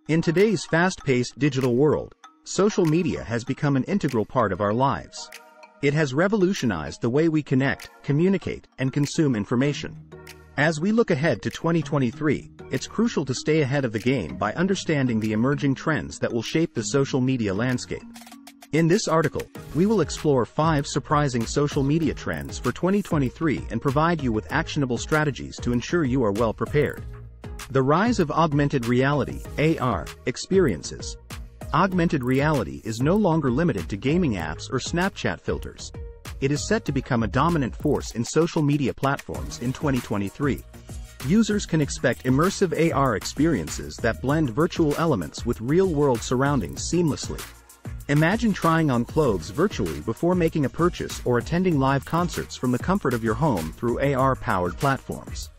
In today's fast-paced digital world, social media has become an integral part of our lives. It has revolutionized the way we connect, communicate, and consume information. As we look ahead to 2023, it's crucial to stay ahead of the game by understanding the emerging trends that will shape the social media landscape. In this article, we will explore 5 surprising social media trends for 2023 and provide you with actionable strategies to ensure you are well prepared. The rise of augmented reality, AR, experiences. Augmented reality is no longer limited to gaming apps or Snapchat filters. It is set to become a dominant force in social media platforms in 2023. Users can expect immersive AR experiences that blend virtual elements with real-world surroundings seamlessly. Imagine trying on clothes virtually before making a purchase or attending live concerts from the comfort of your home through AR-powered platforms.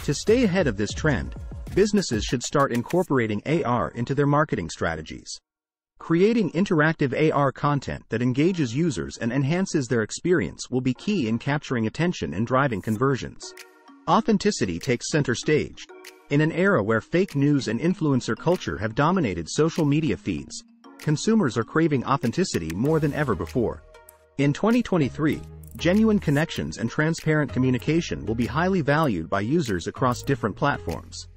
To stay ahead of this trend, businesses should start incorporating AR into their marketing strategies. Creating interactive AR content that engages users and enhances their experience will be key in capturing attention and driving conversions. Authenticity takes center stage. In an era where fake news and influencer culture have dominated social media feeds, consumers are craving authenticity more than ever before. In 2023, genuine connections and transparent communication will be highly valued by users across different platforms.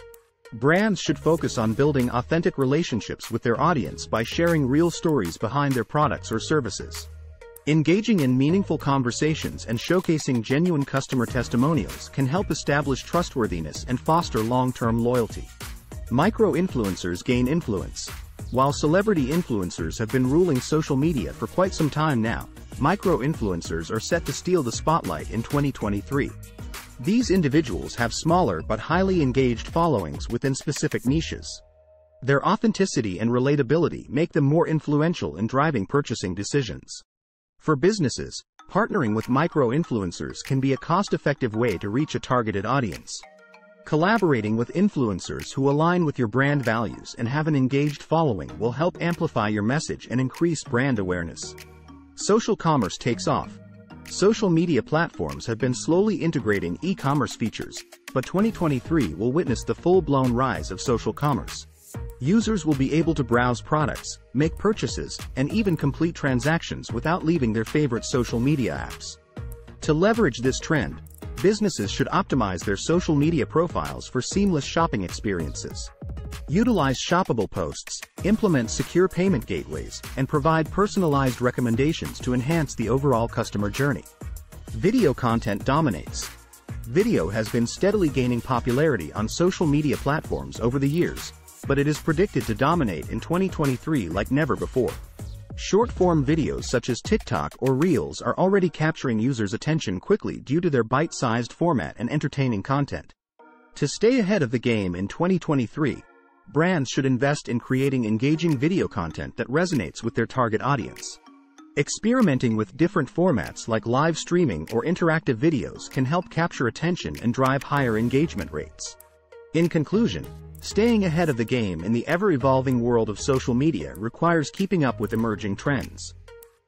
Brands should focus on building authentic relationships with their audience by sharing real stories behind their products or services. Engaging in meaningful conversations and showcasing genuine customer testimonials can help establish trustworthiness and foster long-term loyalty. Micro-influencers gain influence. While celebrity influencers have been ruling social media for quite some time now, micro-influencers are set to steal the spotlight in 2023. These individuals have smaller but highly engaged followings within specific niches. Their authenticity and relatability make them more influential in driving purchasing decisions. For businesses, partnering with micro-influencers can be a cost-effective way to reach a targeted audience. Collaborating with influencers who align with your brand values and have an engaged following will help amplify your message and increase brand awareness. Social commerce takes off. Social media platforms have been slowly integrating e-commerce features, but 2023 will witness the full-blown rise of social commerce. Users will be able to browse products, make purchases, and even complete transactions without leaving their favorite social media apps. To leverage this trend, businesses should optimize their social media profiles for seamless shopping experiences. Utilize shoppable posts, implement secure payment gateways, and provide personalized recommendations to enhance the overall customer journey. Video content dominates. Video has been steadily gaining popularity on social media platforms over the years, but it is predicted to dominate in 2023 like never before. Short-form videos such as TikTok or Reels are already capturing users' attention quickly due to their bite-sized format and entertaining content. To stay ahead of the game in 2023, brands should invest in creating engaging video content that resonates with their target audience. Experimenting with different formats like live streaming or interactive videos can help capture attention and drive higher engagement rates. In conclusion, staying ahead of the game in the ever-evolving world of social media requires keeping up with emerging trends.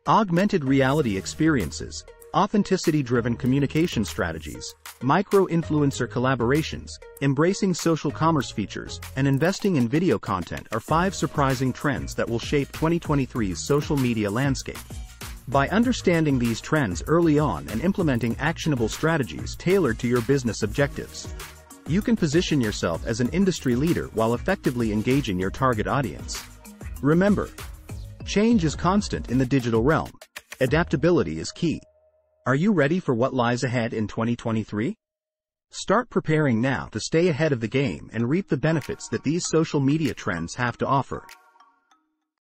Augmented reality experiences, authenticity-driven communication strategies, micro-influencer collaborations, embracing social commerce features, and investing in video content are 5 surprising trends that will shape 2023's social media landscape. By understanding these trends early on and implementing actionable strategies tailored to your business objectives, you can position yourself as an industry leader while effectively engaging your target audience. Remember, change is constant in the digital realm. Adaptability is key. Are you ready for what lies ahead in 2023? Start preparing now to stay ahead of the game and reap the benefits that these social media trends have to offer.